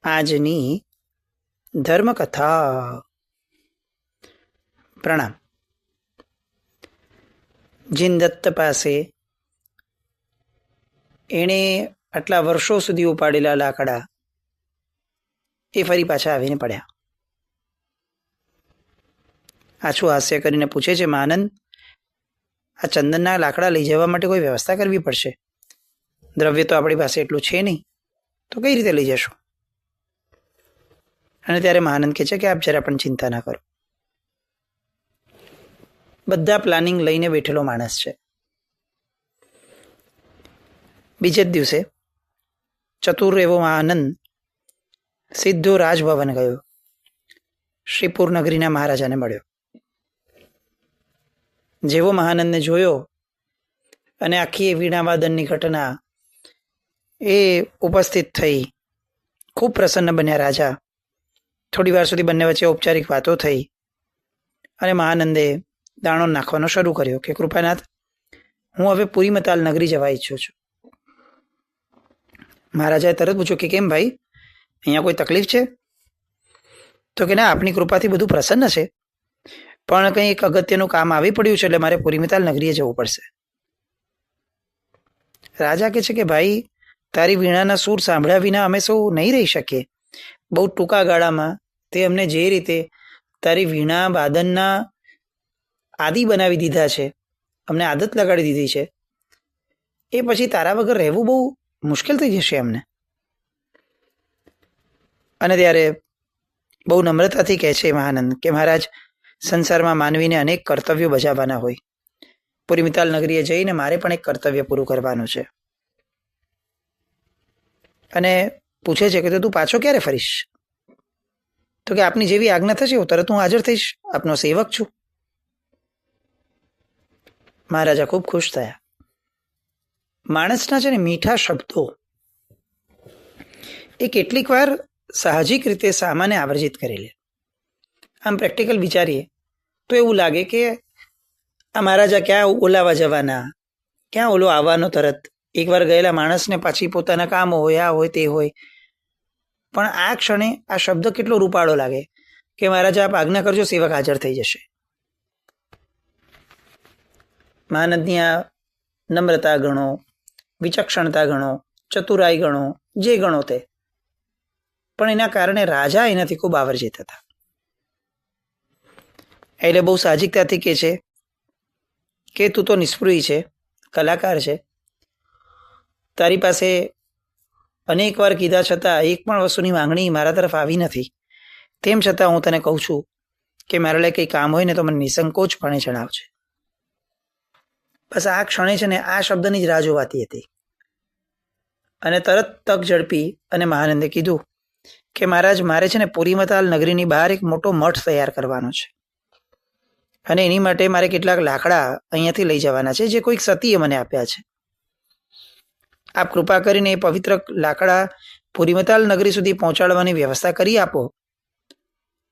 આજની ધર્મકથા. પ્રણામ. જીનદત્ત પાસે એણે આટલા વર્ષો સુધી ઉપાડેલા લાકડા એ ફરી પાછા આવીને પડ્યા. આછું હાસ્ય કરીને પૂછે છે, મહાનંદ, આ ચંદનના લાકડા લઈ જવા માટે કોઈ વ્યવસ્થા કરવી પડશે. દ્રવ્ય તો આપણી પાસે એટલું છે નહીં, તો કઈ રીતે લઈ જશો? અને ત્યારે મહાનંદ કહે છે કે આપ જરા પણ ચિંતા ના કરો. બધા પ્લાનિંગ લઈને બેઠેલો માણસ છે. બીજે જ દિવસે ચતુર એવો મહાનંદ સીધો રાજભવન ગયો. શ્રીપુર નગરીના મહારાજાને મળ્યો. જેવો મહાનંદને જોયો અને આખી એ વીણાવાદનની ઘટના એ ઉપસ્થિત થઈ, ખૂબ પ્રસન્ન બન્યા રાજા. થોડી વાર સુધી બંને વચ્ચે ઔપચારિક વાતો થઈ અને મહાનંદે દાણો નાખવાનો શરૂ કર્યો કે કૃપાનાથ, હું હવે પુરીમતાલ નગરી જવા ઈચ્છું છું. મહારાજાએ તરત પૂછ્યું કે કેમ ભાઈ, અહીંયા કોઈ તકલીફ છે? તો કે ના, આપની કૃપાથી બધું પ્રસન્ન છે, પણ કંઈ એક અગત્યનું કામ આવી પડ્યું છે, એટલે મારે પુરીમતાલ નગરીએ જવું પડશે. રાજા કહે છે કે ભાઈ, તારી વીણાના સૂર સાંભળ્યા વિના અમે સૌ નહીં રહી શકીએ. બહુ ટૂંકા ગાળામાં તે અમને જે રીતે તારી વીણા વાદનના આદિ બનાવી દીધા છે, અમને આદત લગાડી દીધી છે, એ પછી તારા વગર રહેવું બહુ મુશ્કેલ થઈ જશે અમને. અને ત્યારે બહુ નમ્રતાથી કહે છે મહાનંદ કે મહારાજ, સંસારમાં માનવીને અનેક કર્તવ્યો બજાવવાના હોય. પુરીમિતાલ નગરીએ જઈને મારે પણ એક કર્તવ્ય પૂરું કરવાનું છે. અને પૂછે છે કે તું પાછો ક્યારે ફરીશ? તો કે આપની જેવી આજ્ઞા થશે તરત હું હાજર થઈશ, આપનો સેવક છું. મહારાજા ખૂબ ખુશ થયા. માણસના છે ને મીઠા શબ્દો એ કેટલીક વાર સાહજિક રીતે સામાન્ય આવર્જિત કરી લે. આમ પ્રેક્ટિકલ વિચારીએ તો એવું લાગે કે આ મહારાજા ક્યાં ઓલાવા જવાના, ક્યાં ઓલો આવવાનો તરત. એકવાર ગયેલા માણસને પાછી પોતાના કામ હોય, આ હોય તે હોય. પણ આ ક્ષણે આ શબ્દ કેટલો રૂપાળો લાગે કે મહારાજા આપ આજ્ઞા કરજો, સેવક હાજર થઈ જશે. મહાનંદની આ નમ્રતા ગણો, વિચક્ષણતા ગણો, ચતુરાઈ ગણો, જે ગણો તે, પણ એના કારણે રાજા એનાથી ખૂબ આવર્જિત હતા. એટલે બહુ સાહજિકતાથી કહે છે કે તું તો નિષ્પૃહી છે, કલાકાર છે, તારી પાસે અનેક વાર કીધા છતાં એક પણ વસ્તુની માંગણી મારા તરફ આવી નથી. તેમ છતાં હું તને કહું છું કે મારા લાયક કંઈ કામ હોય ને તો મને નિસંકોચપણે જણાવજે. બસ આ ક્ષણે છે ને આ શબ્દની જ રાહ જોવાતી હતી. અને તરત તક ઝડપી અને મહાનંદે કીધું કે મહારાજ, મારે છે ને પુરીમતાલ નગરીની બહાર એક મોટો મઠ તૈયાર કરવાનો છે, અને એની માટે મારે કેટલાક લાકડા અહીંયાથી લઈ જવાના છે જે કોઈક સતીએ મને આપ્યા છે. આપ કૃપા કરીને એ પવિત્ર લાકડા પુરીમતાલ નગરી સુધી પહોંચાડવાની વ્યવસ્થા કરી આપો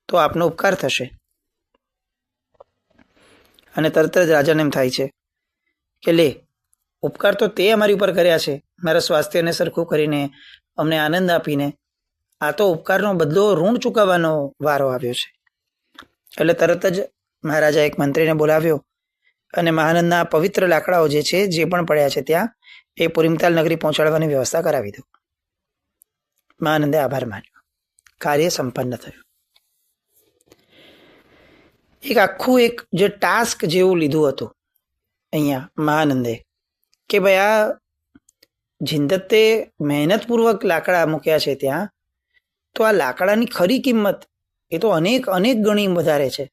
તો આપનો ઉપકાર થશે. અને તરત જ રાજાને એમ થાય છે કે લે, ઉપકાર તો તે અમારી ઉપર કર્યા છે, મારા સ્વાસ્થ્યને સરખું કરીને, અમને આનંદ આપીને. આ તો ઉપકારનો બદલો ઋણ ચૂકવવાનો વારો આવ્યો છે. એટલે તરત જ મહારાજા એક મંત્રીને બોલાવ્યો અને મહાનંદના પવિત્ર લાકડાઓ જે છે, જે પણ પડ્યા છે ત્યાં, એ પુરીમતાલ નગરી પહોંચાડવાની વ્યવસ્થા કરાવી દો. મહાનંદે આભાર માન્યો. કાર્ય સંપન્ન થયું. એક આખું એક જે ટાસ્ક જેવું લીધું હતું અહીંયા મહાનંદે કે ભાઈ આ જીનદત્તે મહેનતપૂર્વક લાકડા મૂક્યા છે ત્યાં, તો આ લાકડાની ખરી કિંમત એ તો અનેક ગણી વધારે છે.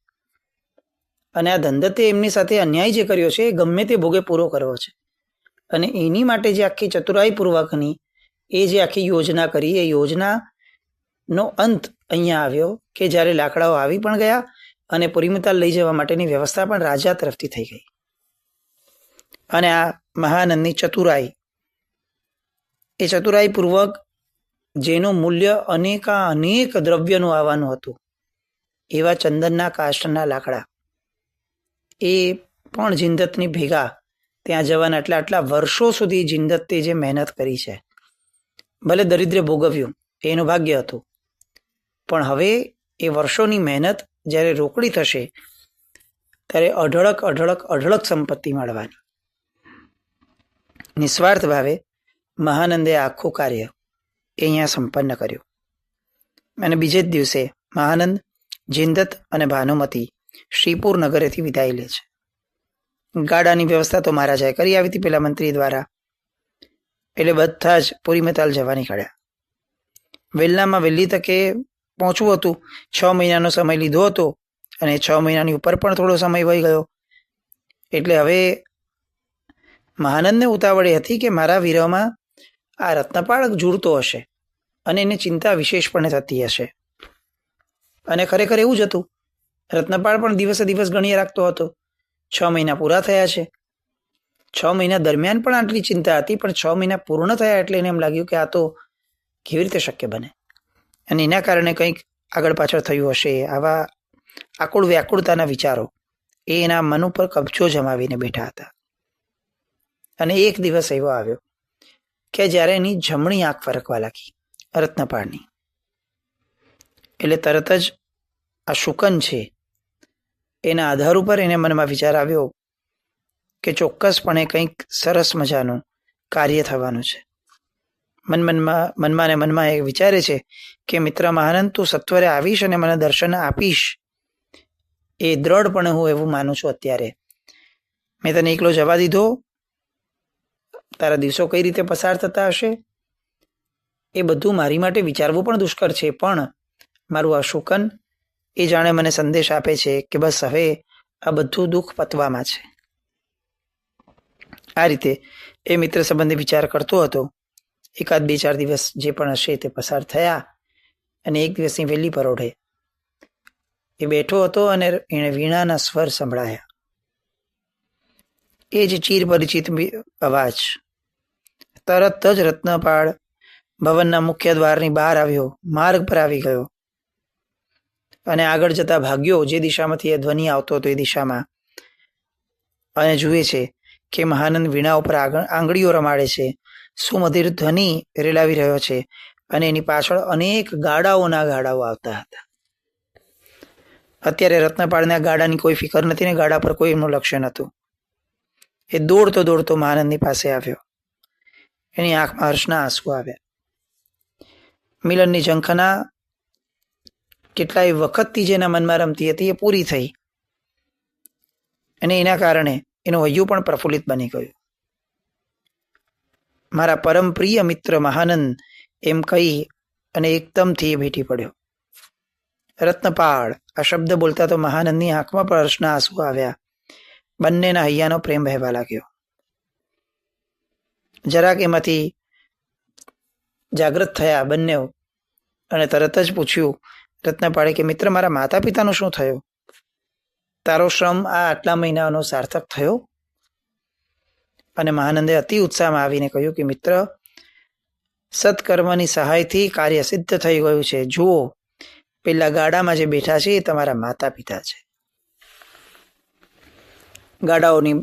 અને આ ધનદત્તે એમની સાથે અન્યાય જે કર્યો છે એ ગમે તે ભોગે પૂરો કરવો છે. અને એની માટે જે આખી ચતુરાઈપૂર્વકની એ જે આખી યોજના કરી, એ યોજનાનો અંત અહીંયા આવ્યો કે જ્યારે લાકડાઓ આવી પણ ગયા અને પુરીમતાલ લઈ જવા માટેની વ્યવસ્થા પણ રાજા તરફથી થઈ ગઈ. અને આ મહાનંદની ચતુરાઈ, એ ચતુરાઈપૂર્વક જેનું મૂલ્ય અનેક દ્રવ્યનું આવવાનું હતું, એવા ચંદનના કાષ્ઠના લાકડા એ પણ જીનદત્તની ભેગા ત્યાં જવાના. આટલા વર્ષો સુધી જીનદત્તે જે મહેનત કરી છે, ભલે દરિદ્રે ભોગવ્યું, એનું ભાગ્ય હતું, પણ હવે એ વર્ષોની મહેનત જ્યારે રોકડી થશે ત્યારે અઢળક સંપત્તિ મળવાની. નિસ્વાર્થ ભાવે મહાનંદે આખું કાર્ય એ અહીંયા સંપન્ન કર્યું. અને બીજે જ દિવસે મહાનંદ, જિંદત અને ભાનુમતી શ્રીપુર નગરેથી વિદાય લે છે. ગાડાની વ્યવસ્થા તો મહારાજાએ કરી આવી હતી પેલા મંત્રી દ્વારા, એટલે બધા જ પૂરી મતાલ જવા નીકળ્યા. વહેલામાં વહેલી તકે પહોંચવું હતું. 6 મહિનાનો સમય લીધો હતો અને 6 મહિનાની ઉપર પણ થોડો સમય વહી ગયો. એટલે હવે મહાનંદને ઉતાવળી હતી કે મારા વિરહમાં આ રત્નપાળ જુડતો હશે અને એને ચિંતા વિશેષપણે થતી હશે. અને ખરેખર એવું જ હતું. રત્નપાળ પણ દિવસે દિવસ ગણીએ રાખતો હતો. 6 મહિના પૂરા થયા છે. 6 મહિના દરમિયાન પણ આટલી ચિંતા હતી, પણ 6 મહિના પૂર્ણ થયા એટલે એને એમ લાગ્યું કે આ તો કેવી રીતે શક્ય બને, અને એના કારણે કંઈક આગળ પાછળ થયું હશે. આવા આકુળ વ્યાકુળતાના વિચારો એ એના મન ઉપર કબજો જમાવીને બેઠા હતા. અને એક દિવસ એવો આવ્યો કે જ્યારે એની જમણી આંખ ફરકવા લાગી રત્નપાળની. એટલે તરત જ આ શુકન છે એના આધાર ઉપર એને મનમાં વિચાર આવ્યો કે ચોક્કસપણે કંઈક સરસ મજાનું કાર્ય થવાનું છે. મનમાં એ વિચારે છે કે મિત્ર મહાનંદ, તું સત્વરે આવીશ અને મને દર્શન આપીશ, એ દ્રઢપણે હું એવું માનું છું. અત્યારે મેં તને એકલો જવા દીધો, તારા દિવસો કઈ રીતે પસાર થતા હશે એ બધું મારી માટે વિચારવું પણ દુષ્કર છે. પણ મારું આ શુકન એ જાણે મને સંદેશ આપે છે કે બસ હવે આ બધું દુઃખ પતવામાં છે. આ રીતે એ મિત્ર સંબંધે વિચાર કરતો હતો. 1-2-4 દિવસ જે પણ હશે તે પસાર થયા અને એક દિવસની વહેલી પરોઢે એ બેઠો હતો અને એણે વીણાના સ્વર સંભળાયા. એ જ ચીર પરિચિત અવાજ. તરત જ રત્નપાળ ભવનના મુખ્ય દ્વારની બહાર આવ્યો, માર્ગ પર આવી ગયો અને આગળ જતા ભાગ્યો જે દિશામાંથી એ ધ્વનિ આવતો હતો એ દિશામાં, અને જુએ છે કે મહાનંદ વીણા ઉપર આંગળીઓ રમાડે છે, સુમધુર ધ્વનિ રેલાવી રહ્યો છે અને એની પાછળ અનેક ગાડાઓ આવતા હતા. અત્યારે રત્નપાળને ગાડાની કોઈ ફિકર નથી ને ગાડા પર કોઈ એમનું લક્ષ્ય નહોતું. એ દોડતો મહાનંદની પાસે આવ્યો. એની આંખમાં હર્ષના આંસુ આવ્યા. મિલનની ઝંખના કેટલાય વખતથી જેના મનમાં રમતી હતી એ પૂરી થઈ અને એના કારણે એનું હૈયું પણ પ્રફુલ્લિત બની ગયું. મારા પરમ પ્રિય મિત્ર મહાનંદ એમ કહી અને એકદમથી એ ભેટી પડ્યો. રત્નપાળ આ શબ્દ બોલતા તો મહાનંદની આંખમાં પણ હર્ષના આંસુ આવ્યા. બંનેના હૈયાનો પ્રેમ વહેવા લાગ્યો. જરાક એમાંથી જાગૃત થયા બંને અને તરત જ પૂછ્યું રત્નપાળે કે મિત્ર, મારા માતા પિતાનું શું થયું? તારો શ્રમ આ આટલા મહિનાનો સાર્થક થયો? અને મહાનંદે અતિ ઉત્સાહમાં આવીને કહ્યું કે મિત્ર, સત્કર્મની સહાયથી કાર્ય સિદ્ધ થઈ ગયું છે. જુઓ, પેલા ગાડામાં જે બેઠા છે એ તમારા માતા પિતા છે. ગાડાઓની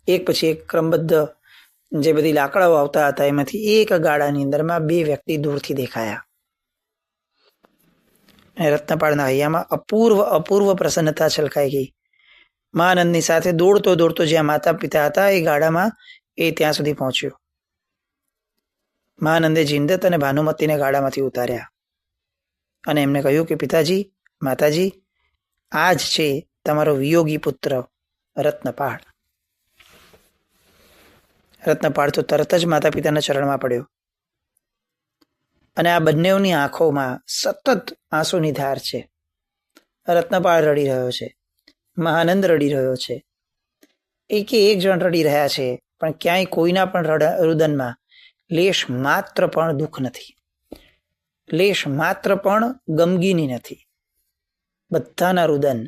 એક પછી એક ક્રમબદ્ધ જે બધી લાકડાઓ આવતા હતા એમાંથી એક ગાડાની અંદરમાં 2 વ્યક્તિ દૂરથી દેખાયા. અને રત્નપાળના હૈયામાં અપૂર્વ પ્રસન્નતા છલકાઈ ગઈ. મહાનંદની સાથે દોડતો જ્યાં માતા પિતા હતા એ ગાડામાં એ ત્યાં સુધી પહોંચ્યો. મહાનંદે જિંદત અને ભાનુમતીને ગાડામાંથી ઉતાર્યા અને એમને કહ્યું કે પિતાજી, માતાજી, આ જ છે તમારો વિયોગી પુત્ર રત્નપાળ. રત્નપાળ તો તરત જ માતા પિતાના ચરણમાં પડ્યો અને આ બંનેઓની આંખોમાં સતત આંસુની ધાર છે. રત્નપાળ રડી રહ્યો છે, મહાનંદ રડી રહ્યો છે. એક જણ રડી રહ્યા છે, પણ ક્યાંય કોઈના પણ રુદનમાં લેશ માત્ર પણ દુઃખ નથી, લેશ માત્ર પણ ગમગીની નથી. બધાના રુદન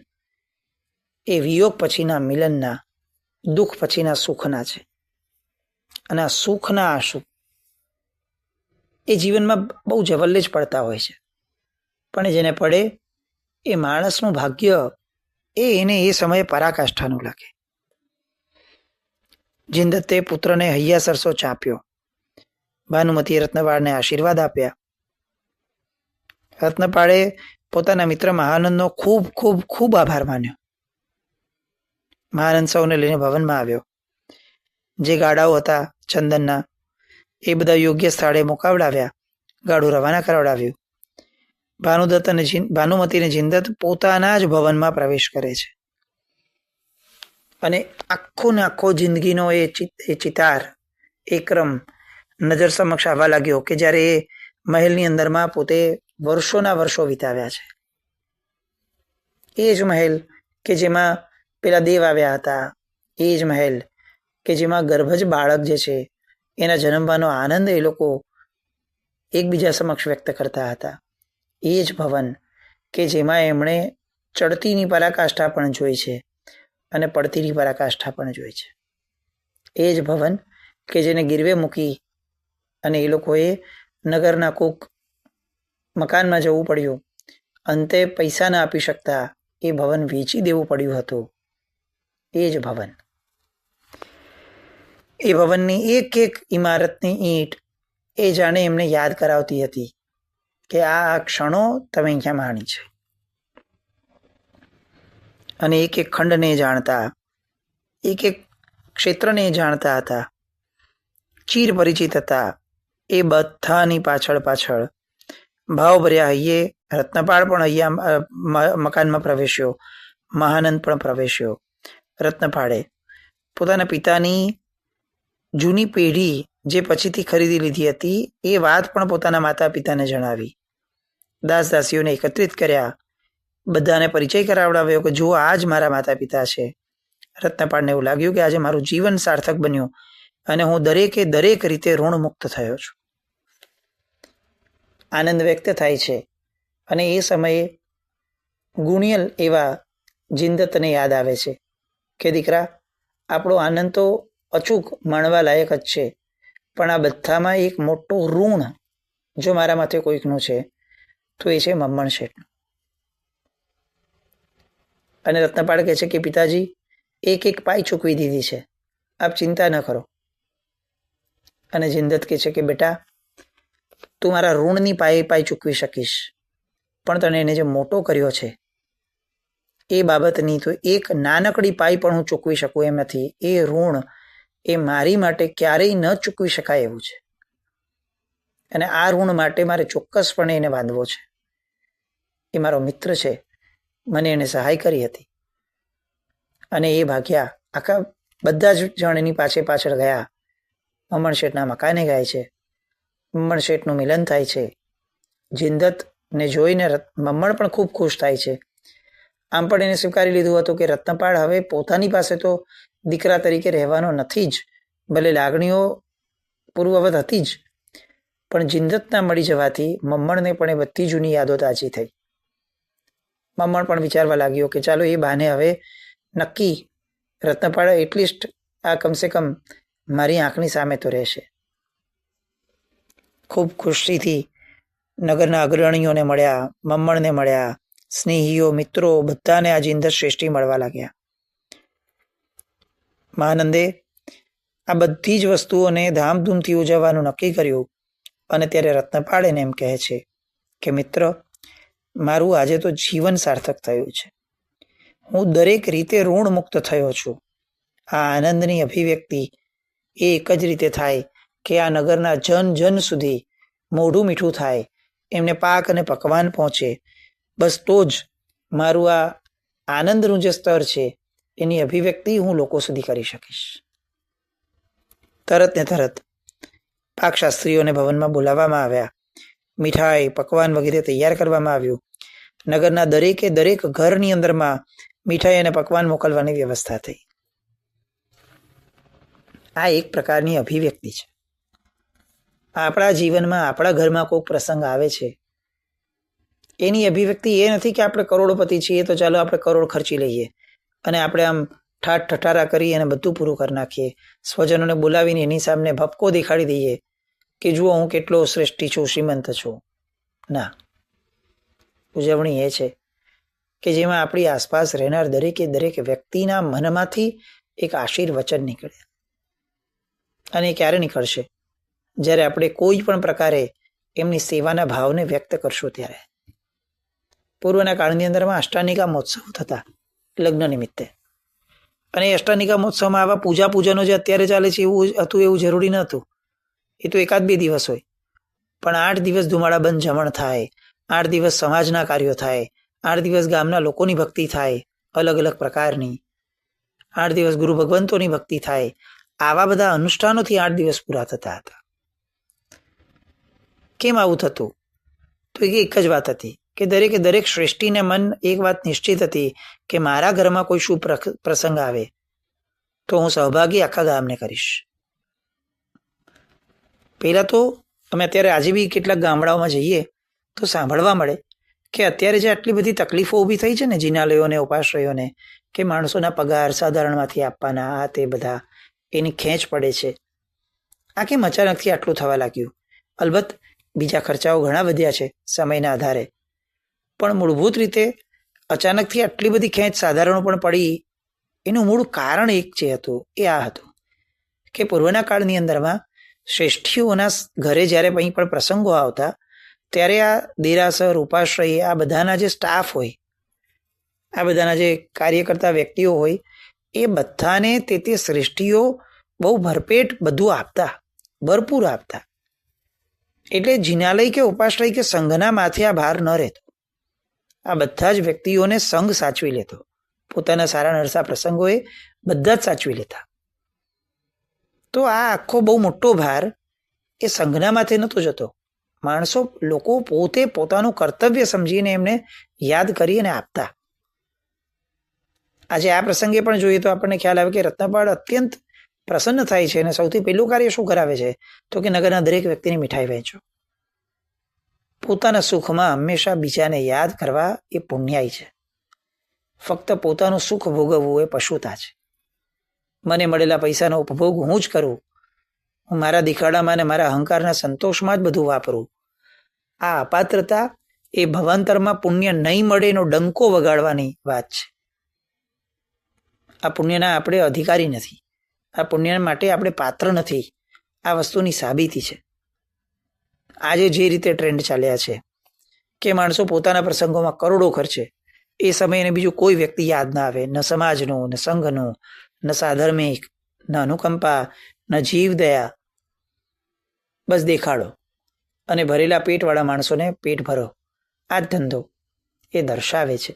એ વિયોગ પછીના મિલનના, દુઃખ પછીના સુખના છે. અને આ સુખના આંસુ એ જીવનમાં બહુ જવલ્લે જ પડતા હોય છે, પણ જેને પડે એ માણસનું ભાગ્ય એને એ સમયે પરાકાષ્ઠાનું લાગે. જિંદતે પુત્રને હૈયા સરસો ચાંપ્યો. ભાનુમતીએ રત્નપાળને આશીર્વાદ આપ્યા. રત્નપાળે પોતાના મિત્ર મહાનંદનો ખૂબ ખૂબ ખૂબ આભાર માન્યો. મહાનંદ સૌને લઈને ભવનમાં આવ્યો. જે ગાડાઓ હતા ચંદનના એ બધા યોગ્ય સ્થળે મુકાવડાવ્યા. ગાડું રવાના કરાવડાવ્યું. ભાનુદત્ત અને ભાનુમતી અને જિંદત પોતાના જ ભવનમાં પ્રવેશ કરે છે. અને આખો ને આખો જિંદગીનો એ ચિતાર એ ક્રમ નજર સમક્ષ આવવા લાગ્યો કે જ્યારે એ મહેલની અંદરમાં પોતે વર્ષોના વર્ષો વિતાવ્યા છે. એ જ મહેલ કે જેમાં પેલા દેવ આવ્યા હતા, એ જ મહેલ કે જેમાં ગર્ભજ બાળક જે છે એના જન્મવાનો આનંદ એ લોકો એકબીજા સમક્ષ વ્યક્ત કરતા હતા. એ જ ભવન કે જેમાં એમણે ચડતીની પરાકાષ્ઠા પણ જોઈ છે અને પડતીની પરાકાષ્ઠા પણ જોઈ છે. એ જ ભવન કે જેને ગીરવે મૂકી અને એ લોકોએ નગરના કોક મકાનમાં જવું પડ્યું. અંતે પૈસા ના આપી શકતા એ ભવન વેચી દેવું પડ્યું હતું. એ જ ભવન, એ ભવનની એક એક ઇમારતની ઈંટ એ જાણે એમને યાદ કરાવતી હતી કે આ ક્ષણો તમે અહીંયા માણી છે. અને એક એક ખંડને જાણતા, એક એક ક્ષેત્રને જાણતા હતા, ચીર પરિચિત હતા. એ બધાની પાછળ ભાવભર્યા હૈયે રત્નપાળ પણ અહીંયા મકાનમાં પ્રવેશ્યો, મહાનંદ પણ પ્રવેશ્યો. રત્નપાળે પોતાના પિતાની જૂની પેઢી જે પછીથી ખરીદી લીધી હતી એ વાત પણ પોતાના માતા પિતાને જણાવી. દાસ દાસીઓને એકત્રિત કર્યા, બધાને પરિચય કરાવડાવ્યો કે જુઓ આ જ મારા માતા પિતા છે. રત્નપાળને એવું લાગ્યું કે આજે મારું જીવન સાર્થક બન્યું અને હું દરેકે દરેક રીતે ઋણ મુક્ત થયો છું. આનંદ વ્યક્ત થાય છે. અને એ સમયે ગુણિયલ એવા જિંદતને યાદ આવે છે કે દીકરા, આપણો આનંદ તો અચૂક માણવા લાયક જ છે, પણ આ બધામાં એક મોટું ઋણ જો મારા માથે કોઈકનું છે તો એ છે મમ્મણ શેઠનું. અને રત્નપાળ કહે છે કે પિતાજી, એક એક પાઈ ચૂકવી દીધી છે, આપ ચિંતા ન કરો. અને જિંદત કહે છે કે બેટા, તું મારા ઋણની પાઈ ચૂકવી શકીશ, પણ તને એને જે મોટો કર્યો છે એ બાબતની તો એક નાનકડી પાઈ પણ હું ચૂકવી શકું એમ નથી. એ ઋણ એ મારી માટે ક્યારેય ન ચૂકવી શકાય એવું છે. અને આ ઋણ માટે મારે ચોક્કસપણે એને બાંધવો છે. એ મારો મિત્ર છે, મને એને સહાય કરી હતી. અને એ ભાગ્યા. આખા બધા જ જણ એની પાછળ ગયા. મમ્મણ શેઠના મકાને ગાય છે. મમ્મણ શેઠનું મિલન થાય છે. જિંદતને જોઈને મમ્મણ પણ ખૂબ ખુશ થાય છે. આમ પણ એને સ્વીકારી લીધું હતું કે રત્નપાળ હવે પોતાની પાસે તો દીકરા તરીકે રહેવાનો નથી જ. ભલે લાગણીઓ પૂર્વવત હતી જ, પણ જિંદતના મળી જવાથી મમ્મણને પણ એ બધી જૂની યાદો તાજી થઈ. મમ્મણ પણ વિચારવા લાગ્યો કે ચાલો એ બહાને હવે નક્કી રત્નપાળ એટલીસ્ટ આ કમસે કમ મારી આંખની સામે તો રહેશે. ખૂબ ખુશીથી નગરના અગ્રણીઓને મળ્યા, મમ્મણને મળ્યા, સ્નેહીઓ, મિત્રો બધાને આ જિંદત શ્રેષ્ઠી મળવા લાગ્યા. મહાનંદે આ બધી જ વસ્તુઓને ધામધૂમથી ઉજવવાનું નક્કી કર્યું. અને ત્યારે રત્નપાળ એને એમ કહે છે કે મિત્ર, મારું આજે તો જીવન સાર્થક થયું છે. હું દરેક રીતે ઋણ મુક્ત થયો છું. આ આનંદની અભિવ્યક્તિ એ એક જ રીતે થાય કે આ નગરના જન સુધી મોઢું મીઠું થાય, એમને પાક અને પકવાન પહોંચે. બસ તો જ મારું આ આનંદનું જે સ્તર છે એની અભિવ્યક્તિ હું લોકો સુધી કરી શકીશ. તરત ને તરત પાકશાસ્ત્રીઓને ભવનમાં બોલાવવામાં આવ્યા. મીઠાઈ, પકવાન વગેરે તૈયાર કરવામાં આવ્યું. નગરના દરેકે દરેક ઘરની અંદરમાં મીઠાઈ અને પકવાન મોકલવાની વ્યવસ્થા થઈ. આ એક પ્રકારની અભિવ્યક્તિ છે. આપણા જીવનમાં આપણા ઘરમાં કોઈ પ્રસંગ આવે છે, એની અભિવ્યક્તિ એ નથી કે આપણે કરોડપતિ છીએ તો ચાલો આપણે કરોડ ખર્ચી લઈએ અને આપણે આમ ઠાઠ ઠઠારા કરી અને બધું પૂરું કરી નાખીએ. સ્વજનોને બોલાવીને એની સામે ભપકો દેખાડી દઈએ કે જુઓ હું કેટલો શ્રેષ્ઠી છું, શ્રીમંત છું. ના, ઉજવણી એ છે કે જેમાં આપણી આસપાસ રહેનાર દરેકે દરેક વ્યક્તિના મનમાંથી એક આશીર્વચન નીકળે. અને ક્યારે નીકળશે? જ્યારે આપણે કોઈ પણ પ્રકારે એમની સેવાના ભાવને વ્યક્ત કરશું ત્યારે. પૂર્વના કાળની અંદરમાં અષ્ટાનિકા મહોત્સવ થતા લગ્ન નિમિત્તે. અને એ અષ્ટાનિકા મહોત્સવમાં આવા પૂજાનો જે અત્યારે ચાલે છે એવું હતું એવું જરૂરી નહોતું. એ તો 1-2 દિવસ હોય, પણ 8 દિવસ ધુમાડાબંધ જમણ થાય, 8 દિવસ સમાજના કાર્યો થાય, 8 દિવસ ગામના લોકોની ભક્તિ થાય અલગ અલગ પ્રકારની, 8 દિવસ ગુરુ ભગવંતોની ભક્તિ થાય. આવા બધા અનુષ્ઠાનોથી 8 દિવસ પૂરા થતા હતા. કેમ આવું થતું? તો એક જ વાત હતી કે દરેક શ્રેષ્ઠીને મન એક વાત નિશ્ચિત હતી કે મારા ઘરમાં કોઈ શુભ પ્રસંગ આવે તો હું સહભાગી આખા ગામને કરીશ. પહેલા તો અમે અત્યારે આજે બી કેટલાક ગામડાઓમાં જઈએ તો સાંભળવા મળે કે અત્યારે જે આટલી બધી તકલીફો ઊભી થઈ છે ને જિનાલયોને, ઉપાશ્રયોને, કે માણસોના પગાર સાધારણમાંથી આપવાના, આ તે બધા એની ખેંચ પડે છે. આ કેમ અચાનકથી આટલું થવા લાગ્યું? અલબત્ત બીજા ખર્ચાઓ ઘણા વધ્યા છે સમયના આધારે, પણ મૂળભૂત રીતે અચાનકથી આટલી બધી ખેંચ સાધારણો પણ પડી એનું મૂળ કારણ એક જે હતું એ આ હતું કે પૂર્વના કાળની અંદરમાં શ્રેષ્ઠીઓના ઘરે જ્યારે કંઈ પણ પ્રસંગો આવતા ત્યારે આ દેરાસર, ઉપાશ્રય, આ બધાના જે સ્ટાફ હોય, આ બધાના જે કાર્ય કરતા વ્યક્તિઓ હોય, એ બધાને તે શ્રેષ્ઠીઓ બહુ ભરપેટ બધું આપતા, ભરપૂર આપતા. એટલે જિનાલય કે ઉપાશ્રય કે સંઘના માથે આ ભાર ન રહેતો. આ બધા જ વ્યક્તિઓને સંઘ સાચવી લેતો. પોતાના સારા નરસા પ્રસંગોએ બધા જ સાચવી લેતા. તો આ આખો બહુ મોટો ભાર એ સંઘના માથે નહોતો જતો. લોકો પોતે પોતાનું કર્તવ્ય સમજીને એમને યાદ કરીને આપતા. આજે આ પ્રસંગે પણ જોઈએ તો આપણને ખ્યાલ આવે કે રત્નપાળ અત્યંત પ્રસન્ન થાય છે અને સૌથી પહેલું કાર્ય શું કરાવે છે તો કે નગરના દરેક વ્યક્તિની મીઠાઈ વહેંચો. પોતાના સુખમાં હંમેશા બીજાને યાદ કરવા એ પુણ્યાય છે. ફક્ત પોતાનું સુખ ભોગવવું એ પશુતા છે. મને મળેલા પૈસાનો ઉપભોગ હું જ કરું, હું મારા દિખાડામાં અને મારા અહંકારના સંતોષમાં જ બધું વાપરું. આ અપાત્રતા એ ભવાંતરમાં પુણ્ય નહીં મળે એનો ડંકો વગાડવાની વાત છે. આ પુણ્યના આપણે અધિકારી નથી, આ પુણ્ય માટે આપણે પાત્ર નથી. આ વસ્તુની સાબિતી છે. આજે જે રીતે ટ્રેન્ડ ચાલ્યા છે કે માણસો પોતાના પ્રસંગોમાં કરોડો ખર્ચે, એ સમયે બીજું કોઈ વ્યક્તિ યાદ ના આવે, ન સમાજનું, ન સંઘનું, ન સાધર્મિક, ન અનુકંપા, ન જીવદયા, બસ દેખાડો અને ભરેલા પેટવાળા માણસોને પેટ ભરો. આ જ ધંધો એ દર્શાવે છે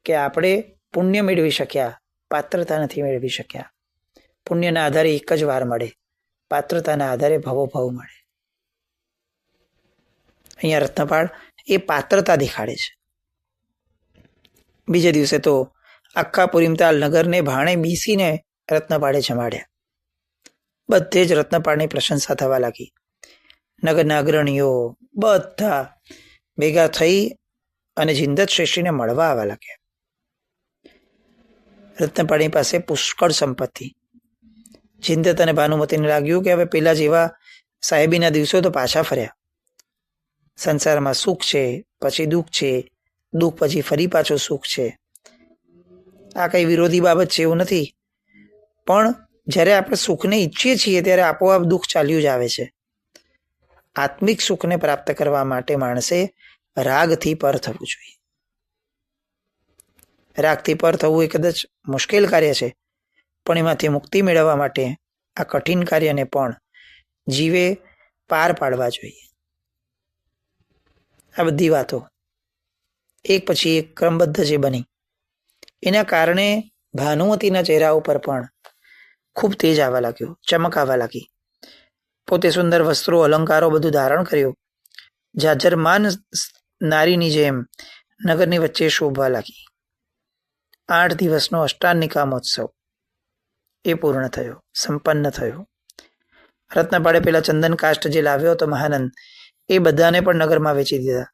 કે આપણે પુણ્ય મેળવી શક્યા, પાત્રતા નથી મેળવી શક્યા. પુણ્યના આધારે એક જ વાર મળે, પાત્રતાના આધારે ભવોભવ મળે. અહીંયા રત્નપાળ એ પાત્રતા દેખાડે છે. બીજે દિવસે તો આખા પુરીમતાલ નગરને ભાણે બેસીને રત્નપાળે જમાડ્યા. બધે જ રત્નપાળની પ્રશંસા થવા લાગી. નગરના અગ્રણીઓ બધા ભેગા થઈ અને જિંદત શ્રેષ્ઠીને મળવા આવવા લાગ્યા. રત્નપાળની પાસે પુષ્કળ સંપત્તિ. જિંદત અને ભાનુમતીને લાગ્યું કે હવે પેલા જેવા સાહેબીના દિવસો તો પાછા ફર્યા. સંસારમાં સુખ છે, પછી દુઃખ છે, દુઃખ પછી ફરી પાછું સુખ છે. આ કઈ વિરોધી બાબત છે એવું નથી, પણ જ્યારે આપણે સુખને ઈચ્છીએ છીએ ત્યારે આપોઆપ દુઃખ ચાલ્યું જ આવે છે. આત્મિક સુખને પ્રાપ્ત કરવા માટે માણસે રાગથી પર થવું જોઈએ. રાગથી પર થવું એ કદાચ મુશ્કેલ કાર્ય છે, પણ એમાંથી મુક્તિ મેળવવા માટે આ કઠિન કાર્યને પણ જીવે પાર પાડવા જોઈએ. આ બધી વાતો એક પછી એક ક્રમબદ્ધ જે બની એના કારણે ભાનુમતીના ચહેરા ઉપર પણ ખૂબ તેજ આવવા લાગ્યો, ચમક આવવા લાગી. પોતે સુંદર વસ્ત્રો, અલંકારો બધું ધારણ કર્યું. જાજરમાન નારીની જેમ નગરની વચ્ચે શોભવા લાગી. 8 દિવસનો અષ્ટાનિકા મહોત્સવ એ પૂર્ણ થયો, સંપન્ન થયો. રત્નપાળે પેલા ચંદન કાષ્ટ જે લાવ્યો હતો મહાનંદ, એ બધાને પણ નગરમાં વેચી દીધા.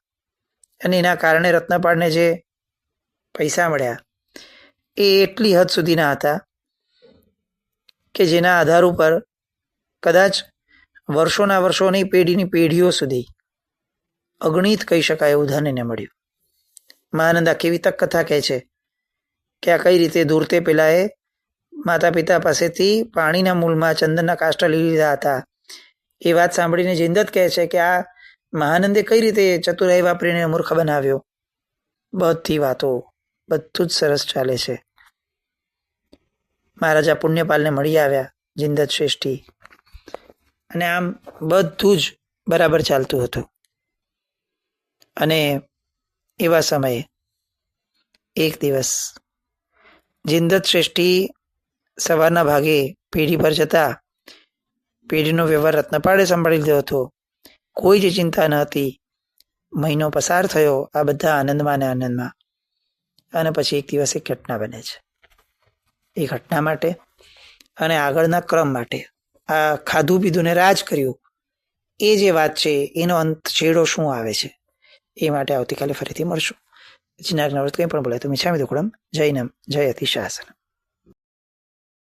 અને એના કારણે રત્નપાળને જે પૈસા મળ્યા એ એટલી હદ સુધીના હતા કે જેના આધાર ઉપર કદાચ વર્ષોના વર્ષોની પેઢીની પેઢીઓ સુધી અગણિત કહી શકાય એવું ધન એને મળ્યું. મહાનંદ આખી વિતક કથા કહે છે કે આ કઈ રીતે દૂરતે પેલાએ માતા પિતા પાસેથી પાણીના મૂલમાં ચંદનના કાષ્ટ લઈ લીધા હતા. એ વાત સાંભળીને જિંદત કહે છે કે આ મહાનંદે કઈ રીતે ચતુરાઈ વાપરીને મૂર્ખ બનાવ્યો. બધી વાતો બધું જ સરસ ચાલે છે. મહારાજા પુણ્યપાલને મળી આવ્યા જિંદત શ્રેષ્ઠી, અને આમ બધું જ બરાબર ચાલતું હતું. અને એવા સમયે એક દિવસ જિંદત શ્રેષ્ઠી સવારના ભાગે પેઢી પર જતા પેઢીનો વ્યવહાર રત્નપાળે સંભાળી લીધો હતો. કોઈ જ ચિંતા ન હતી. મહિનો પસાર થયો આ બધા આનંદમાં ને આનંદમાં, અને પછી એક દિવસ એક ઘટના બને છે. એ ઘટના માટે અને આગળના ક્રમ માટે, આ ખાધું પીધું ને રાજ કર્યું એ જે વાત છે એનો અંત છેડો શું આવે છે એ માટે આવતીકાલે ફરીથી મળશું. જિનાજ્ઞા કંઈ પણ બોલે તો મિચ્છામિ દુક્કડમ. જૈનમ જય અતિશાસનમ.